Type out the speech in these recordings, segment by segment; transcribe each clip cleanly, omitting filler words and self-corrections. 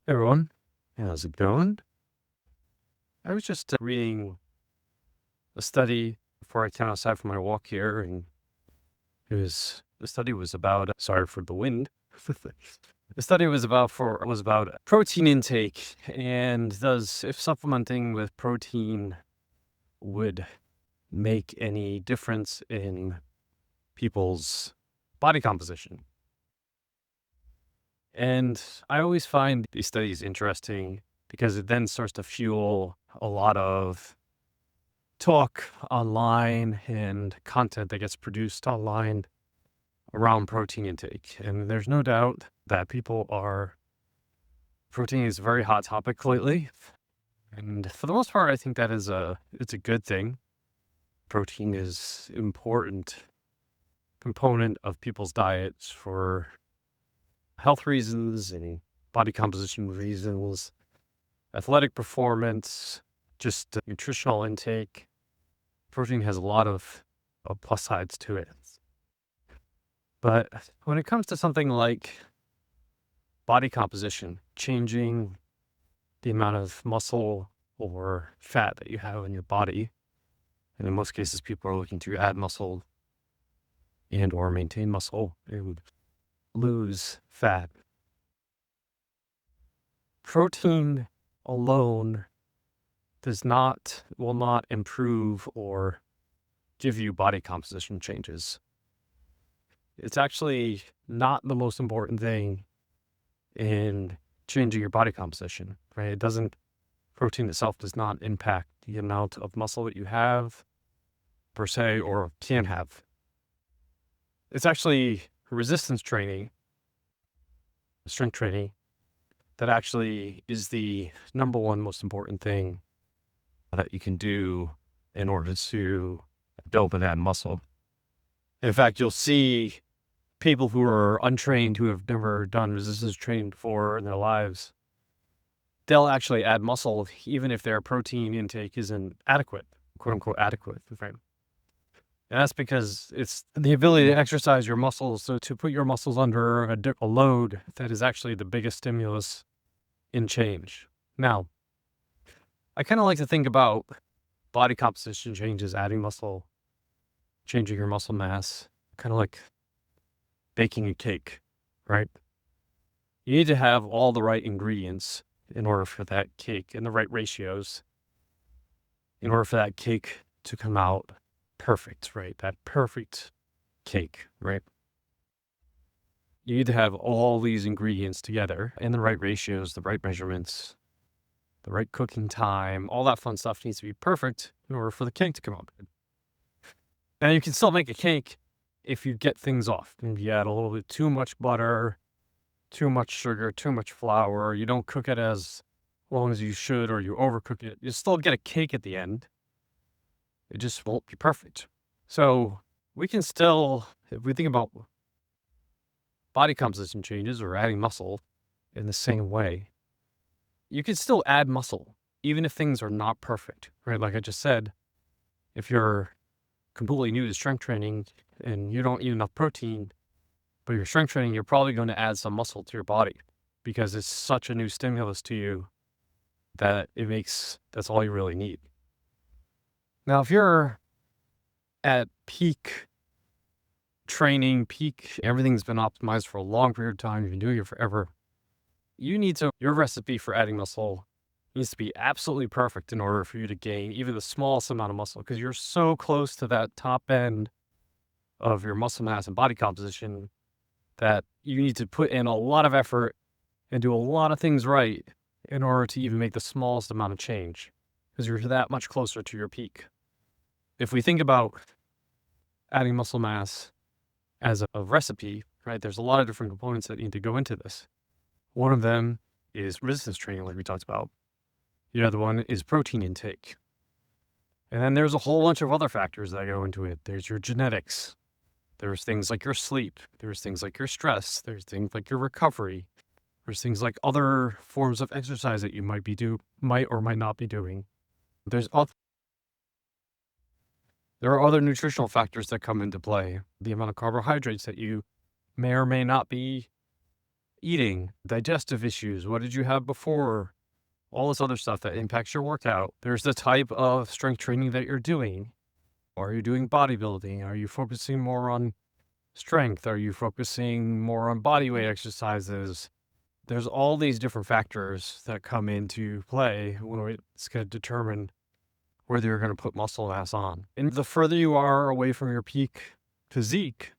Hey everyone, how's it going? I was just reading a study before I came outside for my walk here, and the study was about. Sorry for the wind. The study was about protein intake and does if supplementing with protein would make any difference in people's body composition. And I always find these studies interesting because it then starts to fuel a lot of talk online and content that gets produced online around protein intake. And there's no doubt that protein is a very hot topic lately. And for the most part, I think that it's a good thing. Protein is important component of people's diets for health reasons and body composition reasons, athletic performance, just nutritional intake. Protein has a lot of plus sides to it. But when it comes to something like body composition, changing the amount of muscle or fat that you have in your body, and in most cases, people are looking to add muscle and or maintain muscle and lose fat. Protein alone will not improve or give you body composition changes. It's actually not the most important thing in changing your body composition, right? Protein itself does not impact the amount of muscle that you have per se or can have. It's actually resistance training, strength training, that actually is the number one most important thing that you can do in order to build and add muscle. In fact, you'll see people who are untrained, who have never done resistance training before in their lives, they'll actually add muscle even if their protein intake isn't adequate, quote unquote adequate, right? And that's because it's the ability to exercise your muscles, so to put your muscles under a load that is actually the biggest stimulus in change. Now, I kind of like to think about body composition changes, adding muscle, changing your muscle mass, kind of like baking a cake, right? You need to have all the right ingredients in order for that cake and the right ratios in order for that cake to come out perfect, right? That perfect cake, right? You need to have all these ingredients together in the right ratios, the right measurements, the right cooking time, all that fun stuff needs to be perfect in order for the cake to come out good. Now, you can still make a cake if you get things off. Maybe you add a little bit too much butter, too much sugar, too much flour. You don't cook it as long as you should, or you overcook it. You still get a cake at the end. It just won't be perfect. So we can still, if we think about body composition changes or adding muscle in the same way, you can still add muscle, even if things are not perfect, right? Like I just said, if you're completely new to strength training and you don't eat enough protein, but you're strength training, you're probably going to add some muscle to your body because it's such a new stimulus to you that that's all you really need. Now, if you're at peak training, everything's been optimized for a long period of time, you've been doing it forever, your recipe for adding muscle needs to be absolutely perfect in order for you to gain even the smallest amount of muscle, because you're so close to that top end of your muscle mass and body composition that you need to put in a lot of effort and do a lot of things right in order to even make the smallest amount of change, because you're that much closer to your peak. If we think about adding muscle mass as a recipe, right, there's a lot of different components that need to go into this. One of them is resistance training, like we talked about. The other one is protein intake. And then there's a whole bunch of other factors that go into it. There's your genetics. There's things like your sleep. There's things like your stress. There's things like your recovery. There's things like other forms of exercise that you might or might not be doing. There are other nutritional factors that come into play. The amount of carbohydrates that you may or may not be eating, digestive issues. What did you have before? All this other stuff that impacts your workout. There's the type of strength training that you're doing. Are you doing bodybuilding? Are you focusing more on strength? Are you focusing more on body weight exercises? There's all these different factors that come into play when it's going to determine whether you're going to put muscle mass on. And the further you are away from your peak physique,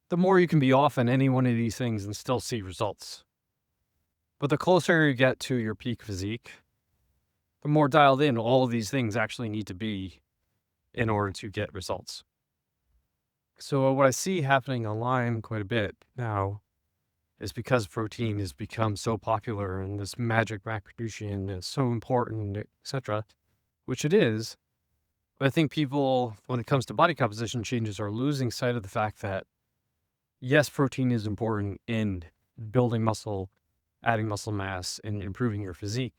the more you can be off in any one of these things and still see results. But the closer you get to your peak physique, the more dialed in all of these things actually need to be in order to get results. So what I see happening online quite a bit now is because protein has become so popular and this magic macronutrient is so important, etc., which it is. But I think people, when it comes to body composition changes, are losing sight of the fact that, yes, protein is important in building muscle, adding muscle mass, and improving your physique.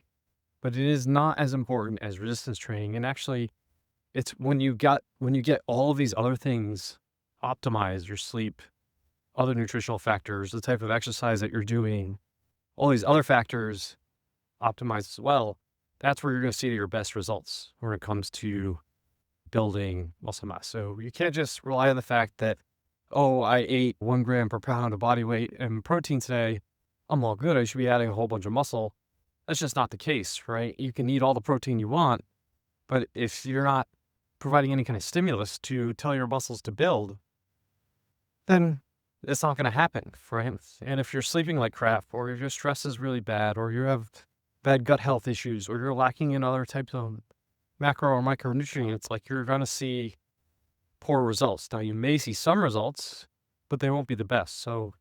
But it is not as important as resistance training. And actually, it's when you get all of these other things optimized, your sleep, other nutritional factors, the type of exercise that you're doing, all these other factors optimized as well, that's where you're going to see your best results when it comes to building muscle mass. So you can't just rely on the fact that, oh, I ate 1 gram per pound of body weight and protein today, I'm all good, I should be adding a whole bunch of muscle. That's just not the case, right? You can eat all the protein you want, but if you're not providing any kind of stimulus to tell your muscles to build, then it's not going to happen, right? And if you're sleeping like crap, or if your stress is really bad, or you have bad gut health issues, or you're lacking in other types of macro or micronutrients, like, you're going to see poor results. Now, you may see some results, but they won't be the best. So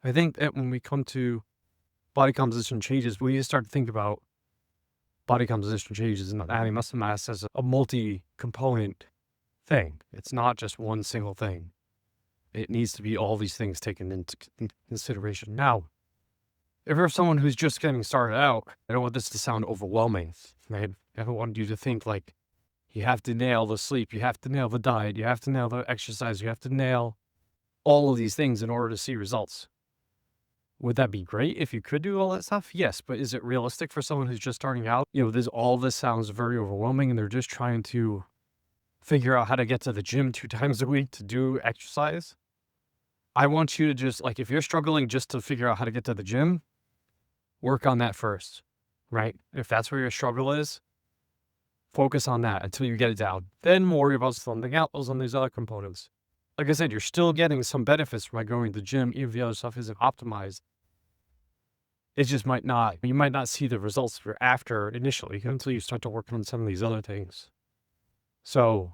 I think that when we come to body composition changes, we need to start to think about body composition changes and adding muscle mass as a multi-component thing. It's not just one single thing. It needs to be all these things taken into consideration. Now, if you're someone who's just getting started out, I don't want this to sound overwhelming, right? I don't want you to think like you have to nail the sleep, you have to nail the diet, you have to nail the exercise, you have to nail all of these things in order to see results. Would that be great if you could do all that stuff? Yes, but is it realistic for someone who's just starting out? All this sounds very overwhelming and they're just trying to figure out how to get to the gym 2 times a week to do exercise. I want you to just, like, if you're struggling just to figure out how to get to the gym, work on that first, right? If that's where your struggle is, focus on that until you get it down. Then worry about something else on these other components. Like I said, you're still getting some benefits by going to the gym, even if the other stuff isn't optimized. It just you might not see the results you're after initially until you start to work on some of these other things. So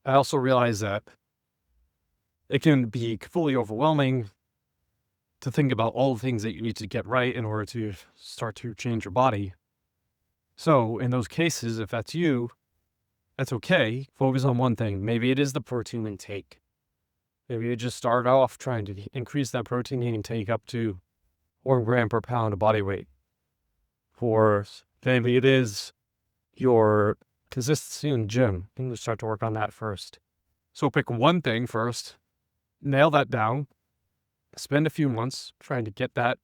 I also realize that it can be fully overwhelming to think about all the things that you need to get right in order to start to change your body. So in those cases, if that's you, that's okay. Focus on one thing. Maybe it is the protein intake. Maybe you just start off trying to increase that protein intake up to 1 gram per pound of body weight. Or maybe it is your consistency in the gym. You can start to work on that first. So pick one thing first, nail that down, spend a few months trying to get that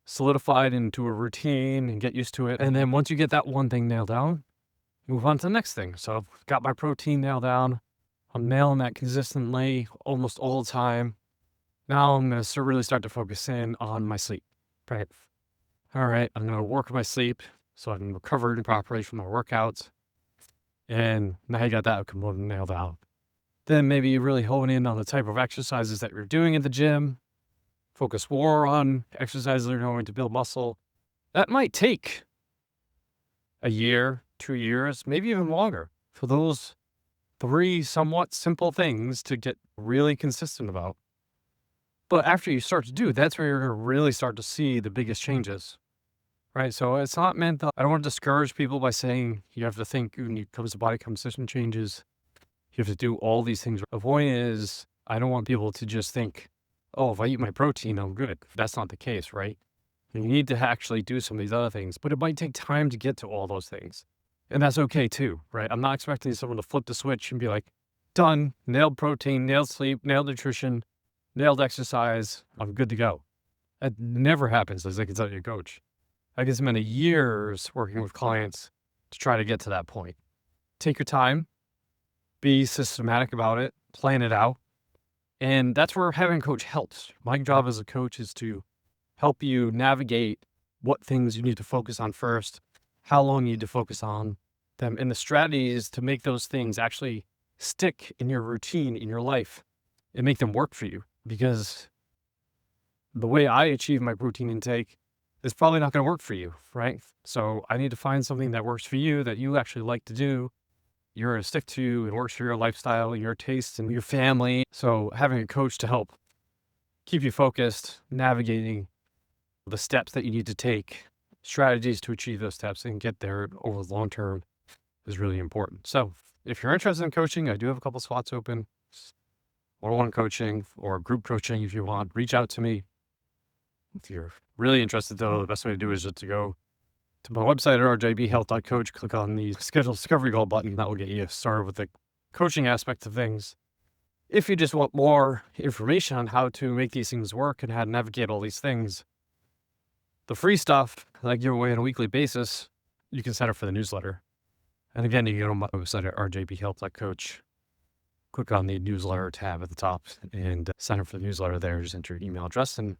solidified into a routine and get used to it. And then once you get that one thing nailed down, move on to the next thing. So I've got my protein nailed down. I'm nailing that consistently almost all the time. Now I'm going to really start to focus in on my sleep, right? All right, I'm going to work my sleep so I can recover properly from my workouts. And now you got that component nailed out. Then maybe you really hone in on the type of exercises that you're doing in the gym. Focus more on exercises that are going to build muscle. That might take a year, 2 years, maybe even longer for those 3 somewhat simple things to get really consistent about. But after you start to do, that's where you're going to really start to see the biggest changes, right? So it's not meant I don't want to discourage people by saying you have to think when it comes to body composition changes, you have to do all these things. The point is, I don't want people to just think, oh, if I eat my protein, I'm good. That's not the case, right? You need to actually do some of these other things, but it might take time to get to all those things. And that's okay too, right? I'm not expecting someone to flip the switch and be like, done, nailed protein, nailed sleep, nailed nutrition, nailed exercise, I'm good to go. That never happens, as I can tell you, coach. I can spend years working with clients to try to get to that point. Take your time, be systematic about it, plan it out. And that's where having a coach helps. My job as a coach is to help you navigate what things you need to focus on first, how long you need to focus on them, and the strategies to make those things actually stick in your routine, in your life, and make them work for you. Because the way I achieve my protein intake is probably not going to work for you, right? So I need to find something that works for you, that you actually like to do, you're going to stick to, and works for your lifestyle, your tastes, and your family. So having a coach to help keep you focused, navigating the steps that you need to take, strategies to achieve those steps and get there over the long term is really important. So if you're interested in coaching, I do have a couple spots open. One-on-one coaching or group coaching if you want, reach out to me. If you're really interested, though, the best way to do is just to go to my website at rjbhealth.coach, click on the schedule discovery call button. That will get you started with the coaching aspect of things. If you just want more information on how to make these things work and how to navigate all these things, the free stuff that I give away on a weekly basis, you can sign up for the newsletter. And again, you can go to my website at rjbhealth.coach, click on the newsletter tab at the top and sign up for the newsletter there. Just enter your email address and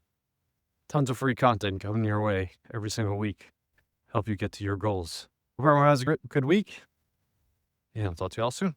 tons of free content coming your way every single week. Help you get to your goals. Hope everyone has a good week, and I'll talk to you all soon.